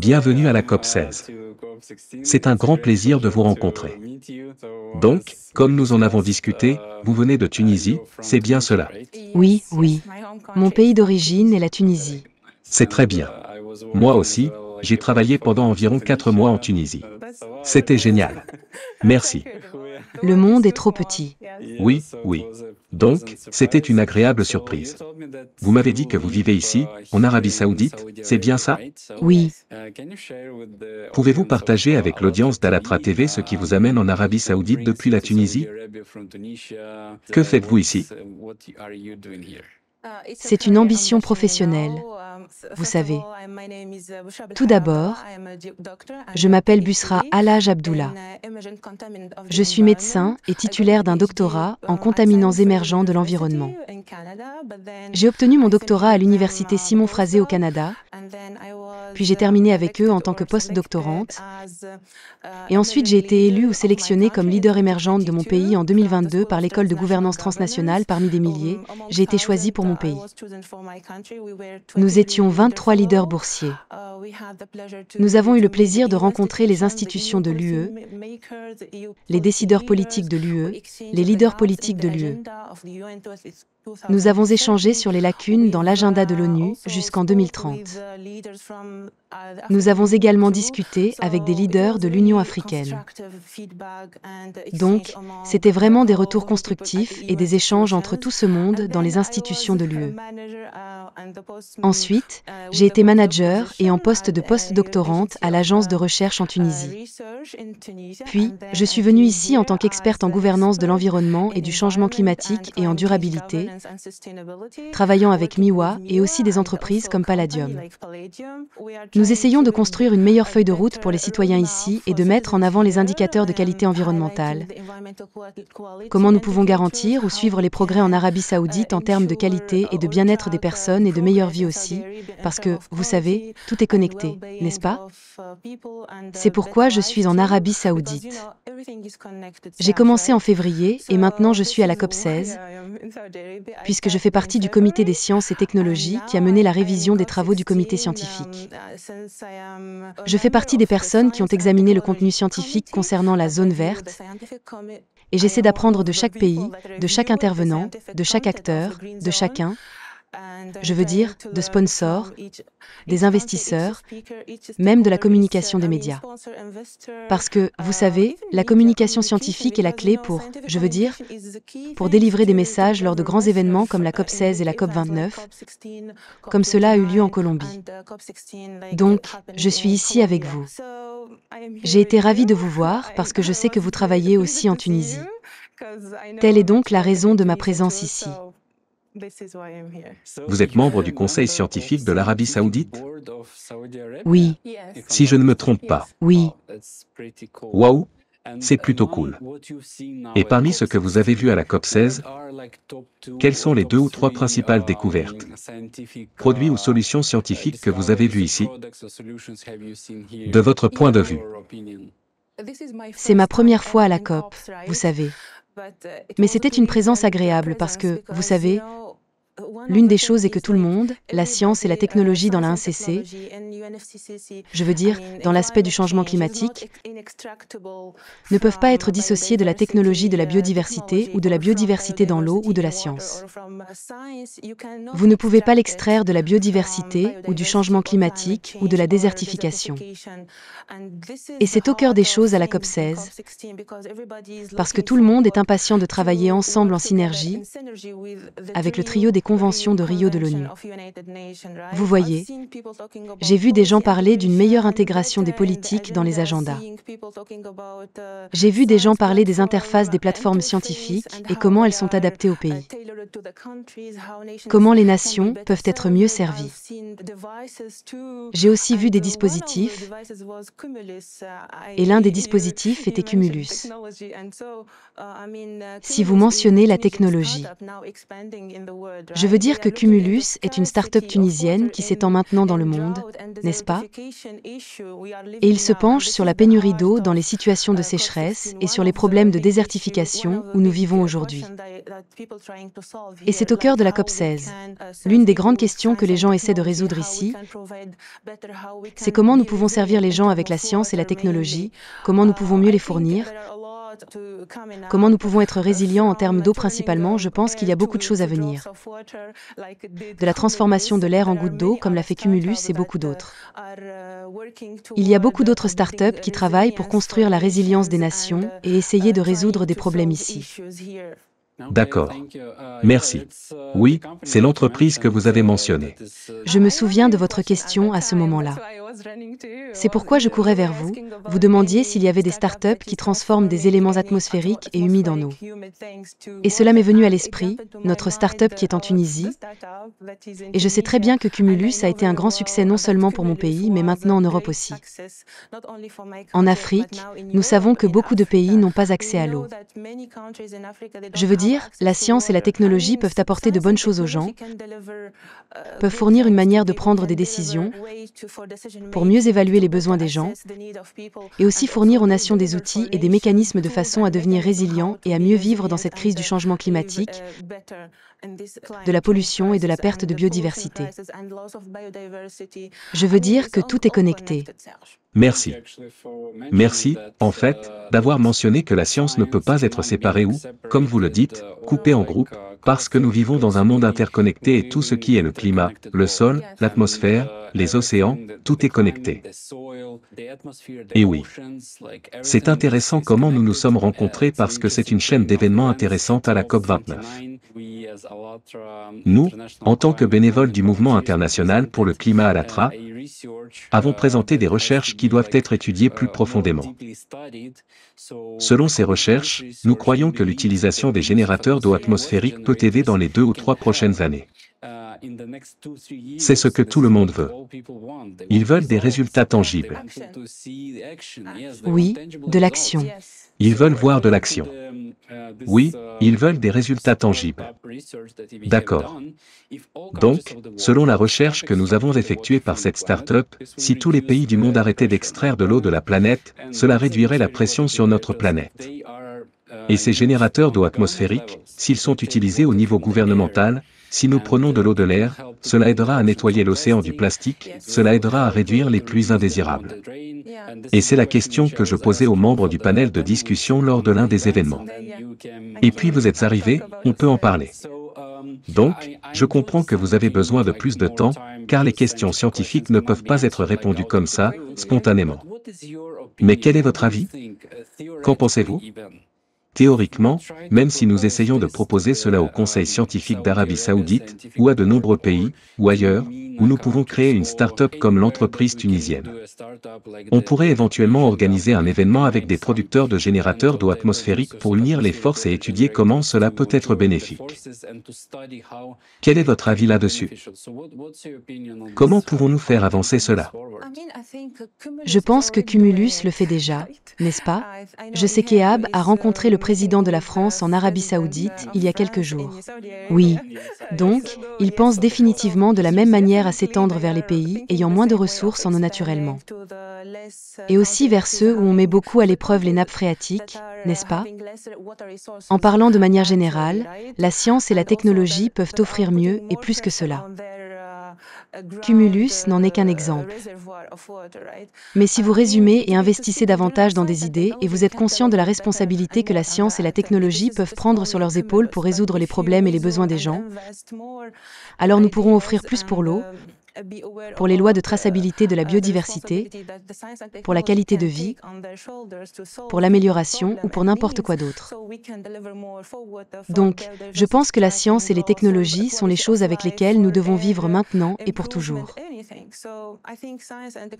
Bienvenue à la COP16. C'est un grand plaisir de vous rencontrer. Donc, comme nous en avons discuté, vous venez de Tunisie, c'est bien cela? Oui, oui. Mon pays d'origine est la Tunisie. C'est très bien. Moi aussi, j'ai travaillé pendant environ 4 mois en Tunisie. C'était génial. Merci. Le monde est trop petit. Oui, oui. Donc, c'était une agréable surprise. Vous m'avez dit que vous vivez ici, en Arabie Saoudite, c'est bien ça? Oui. Pouvez-vous partager avec l'audience d'Alatra TV ce qui vous amène en Arabie Saoudite depuis la Tunisie? Que faites-vous ici? C'est une ambition professionnelle. Vous savez. Tout d'abord, je m'appelle Busra Alhaj Abdullah. Je suis médecin et titulaire d'un doctorat en contaminants émergents de l'environnement. J'ai obtenu mon doctorat à l'université Simon Fraser au Canada, puis j'ai terminé avec eux en tant que post-doctorante, et ensuite j'ai été élue ou sélectionnée comme leader émergente de mon pays en 2022 par l'école de gouvernance transnationale parmi des milliers. J'ai été choisie pour mon pays. Nous étions 23 leaders boursiers. Nous avons eu le plaisir de rencontrer les institutions de l'UE, les décideurs politiques de l'UE, les leaders politiques de l'UE. Nous avons échangé sur les lacunes dans l'agenda de l'ONU jusqu'en 2030. Nous avons également discuté avec des leaders de l'Union africaine. Donc, c'était vraiment des retours constructifs et des échanges entre tout ce monde dans les institutions de l'UE. Ensuite, j'ai été manager et en poste de post-doctorante à l'agence de recherche en Tunisie. Puis, je suis venue ici en tant qu'experte en gouvernance de l'environnement et du changement climatique et en durabilité, travaillant avec MIWA et aussi des entreprises comme Palladium. Nous essayons de construire une meilleure feuille de route pour les citoyens ici et de mettre en avant les indicateurs de qualité environnementale. Comment nous pouvons garantir ou suivre les progrès en Arabie Saoudite en termes de qualité et de bien-être des personnes et de meilleure vie aussi, parce que, vous savez, tout est connecté, n'est-ce pas? C'est pourquoi je suis en Arabie Saoudite. J'ai commencé en février et maintenant je suis à la COP16, puisque je fais partie du comité des sciences et technologies qui a mené la révision des travaux du comité scientifique. Je fais partie des personnes qui ont examiné le contenu scientifique concernant la zone verte, et j'essaie d'apprendre de chaque pays, de chaque intervenant, de chaque acteur, de chacun, je veux dire, de sponsors, des investisseurs, même de la communication des médias. Parce que, vous savez, la communication scientifique est la clé pour, je veux dire, pour délivrer des messages lors de grands événements comme la COP16 et la COP29, comme cela a eu lieu en Colombie. Donc, je suis ici avec vous. J'ai été ravie de vous voir parce que je sais que vous travaillez aussi en Tunisie. Telle est donc la raison de ma présence ici. Vous êtes membre du conseil scientifique de l'Arabie Saoudite? Oui. Si je ne me trompe pas. Oui. Waouh, c'est plutôt cool. Et parmi ce que vous avez vu à la COP16, quelles sont les 2 ou 3 principales découvertes, produits ou solutions scientifiques que vous avez vues ici, de votre point de vue? C'est ma première fois à la COP, vous savez. Mais c'était une présence agréable parce que, vous savez, l'une des choses est que tout le monde, la science et la technologie dans la 1CC, je veux dire, dans l'aspect du changement climatique, ne peuvent pas être dissociés de la technologie de la biodiversité ou de la biodiversité dans l'eau ou de la science. Vous ne pouvez pas l'extraire de la biodiversité ou du changement climatique ou de la désertification. Et c'est au cœur des choses à la COP16, parce que tout le monde est impatient de travailler ensemble en synergie avec le trio des conventions de Rio de l'ONU. Vous voyez, j'ai vu des gens parler d'une meilleure intégration des politiques dans les agendas. J'ai vu des gens parler des interfaces des plateformes scientifiques et comment elles sont adaptées au pays. Comment les nations peuvent être mieux servies. J'ai aussi vu des dispositifs, et l'un des dispositifs était Cumulus. Si vous mentionnez la technologie, je veux dire dire que Cumulus est une start-up tunisienne qui s'étend maintenant dans le monde, n'est-ce pas? Et il se penche sur la pénurie d'eau dans les situations de sécheresse et sur les problèmes de désertification où nous vivons aujourd'hui. Et c'est au cœur de la COP16. L'une des grandes questions que les gens essaient de résoudre ici, c'est comment nous pouvons servir les gens avec la science et la technologie, comment nous pouvons mieux les fournir, comment nous pouvons être résilients en termes d'eau principalement. Je pense qu'il y a beaucoup de choses à venir. De la transformation de l'air en gouttes d'eau, comme l'a fait Cumulus et beaucoup d'autres. Il y a beaucoup d'autres startups qui travaillent pour construire la résilience des nations et essayer de résoudre des problèmes ici. D'accord. Merci. Oui, c'est l'entreprise que vous avez mentionnée. Je me souviens de votre question à ce moment-là. C'est pourquoi je courais vers vous. Vous demandiez s'il y avait des startups qui transforment des éléments atmosphériques et humides en eau. Et cela m'est venu à l'esprit, notre startup qui est en Tunisie. Et je sais très bien que Cumulus a été un grand succès non seulement pour mon pays, mais maintenant en Europe aussi. En Afrique, nous savons que beaucoup de pays n'ont pas accès à l'eau. Je veux dire, la science et la technologie peuvent apporter de bonnes choses aux gens, peuvent fournir une manière de prendre des décisions pour mieux évaluer les besoins des gens et aussi fournir aux nations des outils et des mécanismes de façon à devenir résilients et à mieux vivre dans cette crise du changement climatique, de la pollution et de la perte de biodiversité. Je veux dire que tout est connecté. Merci. Merci, en fait, d'avoir mentionné que la science ne peut pas être séparée ou, comme vous le dites, coupée en groupes, parce que nous vivons dans un monde interconnecté et tout ce qui est le climat, le sol, l'atmosphère, les océans, tout est connecté. Et oui. C'est intéressant comment nous nous sommes rencontrés parce que c'est une chaîne d'événements intéressante à la COP29. Nous, en tant que bénévoles du mouvement international pour le climat Allatra, avons présenté des recherches qui doivent être étudiées plus profondément. Selon ces recherches, nous croyons que l'utilisation des générateurs d'eau atmosphérique peut aider dans les 2 ou 3 prochaines années. C'est ce que tout le monde veut. Ils veulent des résultats tangibles. Oui, de l'action. Ils veulent voir de l'action. Oui, ils veulent des résultats tangibles. D'accord. Donc, selon la recherche que nous avons effectuée par cette start-up, si tous les pays du monde arrêtaient d'extraire de l'eau de la planète, cela réduirait la pression sur notre planète. Et ces générateurs d'eau atmosphérique, s'ils sont utilisés au niveau gouvernemental, si nous prenons de l'eau de l'air, cela aidera à nettoyer l'océan du plastique, cela aidera à réduire les pluies indésirables. Et c'est la question que je posais aux membres du panel de discussion lors de l'un des événements. Et puis vous êtes arrivés, on peut en parler. Donc, je comprends que vous avez besoin de plus de temps, car les questions scientifiques ne peuvent pas être répondues comme ça, spontanément. Mais quel est votre avis? Qu'en pensez-vous? Théoriquement, même si nous essayons de proposer cela au Conseil scientifique d'Arabie Saoudite, ou à de nombreux pays, ou ailleurs, où nous pouvons créer une start-up comme l'entreprise tunisienne. On pourrait éventuellement organiser un événement avec des producteurs de générateurs d'eau atmosphérique pour unir les forces et étudier comment cela peut être bénéfique. Quel est votre avis là-dessus? Comment pouvons-nous faire avancer cela? Je pense que Cumulus le fait déjà, n'est-ce pas? Je sais qu'Ehab a rencontré le président de la France en Arabie Saoudite il y a quelques jours. Oui. Donc, il pense définitivement de la même manière à s'étendre vers les pays ayant moins de ressources en eau naturellement. Et aussi vers ceux où on met beaucoup à l'épreuve les nappes phréatiques, n'est-ce pas? En parlant de manière générale, la science et la technologie peuvent offrir mieux et plus que cela. Cumulus n'en est qu'un exemple. Mais si vous résumez et investissez davantage dans des idées et vous êtes conscient de la responsabilité que la science et la technologie peuvent prendre sur leurs épaules pour résoudre les problèmes et les besoins des gens, alors nous pourrons offrir plus pour l'eau, pour les lois de traçabilité de la biodiversité, pour la qualité de vie, pour l'amélioration ou pour n'importe quoi d'autre. Donc, je pense que la science et les technologies sont les choses avec lesquelles nous devons vivre maintenant et pour toujours.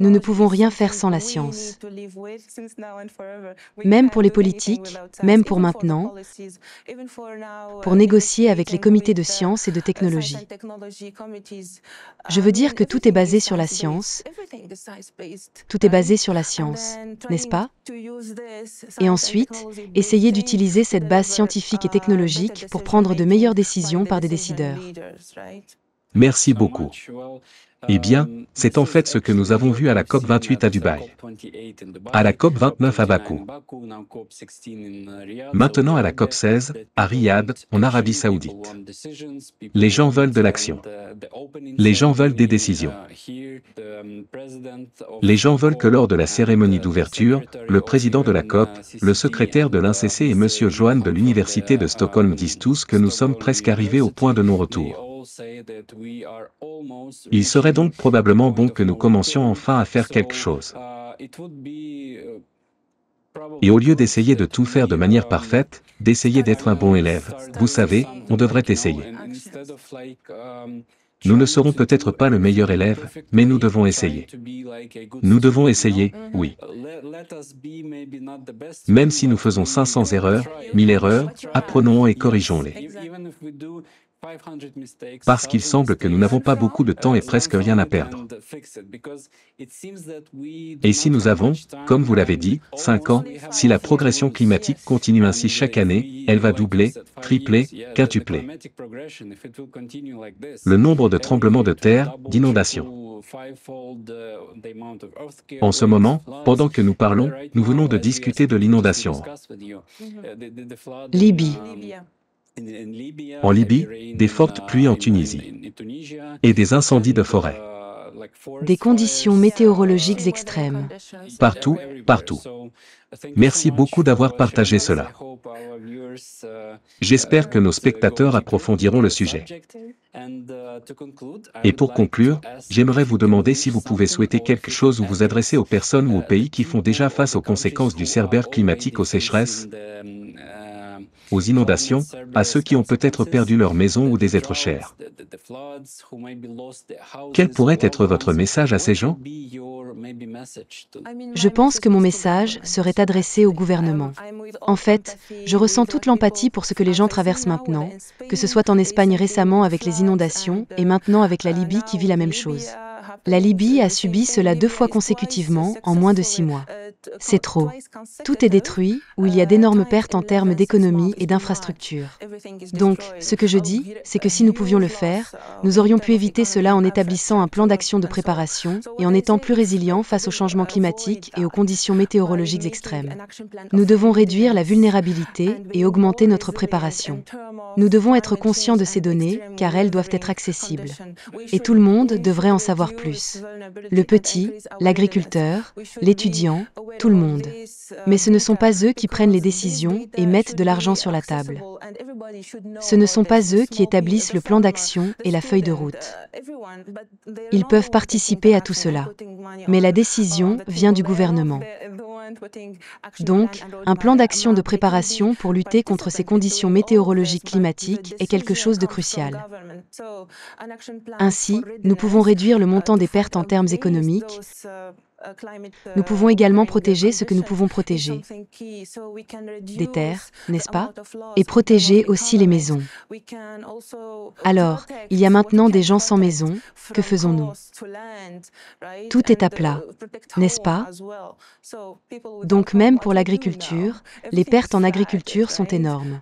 Nous ne pouvons rien faire sans la science. Même pour les politiques, même pour maintenant, pour négocier avec les comités de science et de technologie. Je veux dire que tout est basé sur la science. Tout est basé sur la science, n'est-ce pas? Et ensuite, essayer d'utiliser cette base scientifique et technologique pour prendre de meilleures décisions par des décideurs. Merci beaucoup. Eh bien, c'est en fait ce que nous avons vu à la COP28 à Dubaï, à la COP29 à Bakou, maintenant à la COP16, à Riyad, en Arabie Saoudite. Les gens veulent de l'action. Les gens veulent des décisions. Les gens veulent que lors de la cérémonie d'ouverture, le président de la COP, le secrétaire de l'INCC et M. Johan de l'Université de Stockholm disent tous que nous sommes presque arrivés au point de non-retour. Il serait donc probablement bon que nous commencions enfin à faire quelque chose. Et au lieu d'essayer de tout faire de manière parfaite, d'essayer d'être un bon élève, vous savez, on devrait essayer. Nous ne serons peut-être pas le meilleur élève, mais nous devons essayer. Nous devons essayer, oui. Même si nous faisons 500 erreurs, 1000 erreurs, apprenons et corrigeons-les. Parce qu'il semble que nous n'avons pas beaucoup de temps et presque rien à perdre. Et si nous avons, comme vous l'avez dit, 5 ans, si la progression climatique continue ainsi chaque année, elle va doubler, tripler, quintupler. Le nombre de tremblements de terre, d'inondations. En ce moment, pendant que nous parlons, nous venons de discuter de l'inondation. Libye. En Libye, des fortes pluies en Tunisie. Et des incendies de forêt. Des conditions météorologiques extrêmes. Partout, partout. Merci beaucoup d'avoir partagé cela. J'espère que nos spectateurs approfondiront le sujet. Et pour conclure, j'aimerais vous demander si vous pouvez souhaiter quelque chose ou vous adresser aux personnes ou aux pays qui font déjà face aux conséquences du cerbère climatique, aux sécheresses, aux inondations, à ceux qui ont peut-être perdu leur maison ou des êtres chers. Quel pourrait être votre message à ces gens? Je pense que mon message serait adressé au gouvernement. En fait, je ressens toute l'empathie pour ce que les gens traversent maintenant, que ce soit en Espagne récemment avec les inondations et maintenant avec la Libye qui vit la même chose. La Libye a subi cela 2 fois consécutivement en moins de 6 mois. C'est trop. Tout est détruit, où il y a d'énormes pertes en termes d'économie et d'infrastructures. Donc, ce que je dis, c'est que si nous pouvions le faire, nous aurions pu éviter cela en établissant un plan d'action de préparation et en étant plus résilients face aux changements climatiques et aux conditions météorologiques extrêmes. Nous devons réduire la vulnérabilité et augmenter notre préparation. Nous devons être conscients de ces données, car elles doivent être accessibles. Et tout le monde devrait en savoir plus. Le petit, l'agriculteur, l'étudiant, tout le monde. Mais ce ne sont pas eux qui prennent les décisions et mettent de l'argent sur la table. Ce ne sont pas eux qui établissent le plan d'action et la feuille de route. Ils peuvent participer à tout cela. Mais la décision vient du gouvernement. Donc, un plan d'action de préparation pour lutter contre ces conditions météorologiques climatiques est quelque chose de crucial. Ainsi, nous pouvons réduire le montant des pertes en termes économiques. Nous pouvons également protéger ce que nous pouvons protéger. Des terres, n'est-ce pas? Et protéger aussi les maisons. Alors, il y a maintenant des gens sans maison, que faisons-nous? Tout est à plat, n'est-ce pas? Donc même pour l'agriculture, les pertes en agriculture sont énormes.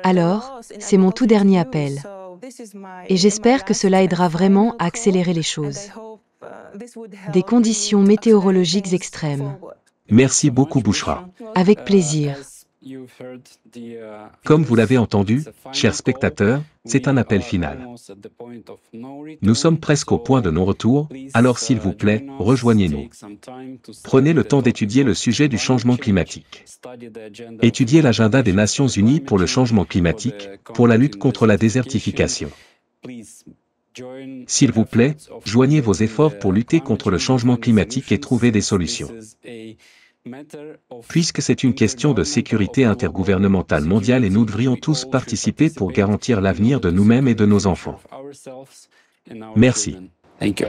Alors, c'est mon tout dernier appel. Et j'espère que cela aidera vraiment à accélérer les choses. Des conditions météorologiques extrêmes. Merci beaucoup, Bouchra. Avec plaisir. Comme vous l'avez entendu, chers spectateurs, c'est un appel final. Nous sommes presque au point de non-retour, alors s'il vous plaît, rejoignez-nous. Prenez le temps d'étudier le sujet du changement climatique. Étudiez l'agenda des Nations Unies pour le changement climatique, pour la lutte contre la désertification. S'il vous plaît, joignez vos efforts pour lutter contre le changement climatique et trouver des solutions. Puisque c'est une question de sécurité intergouvernementale mondiale et nous devrions tous participer pour garantir l'avenir de nous-mêmes et de nos enfants. Merci. Thank you.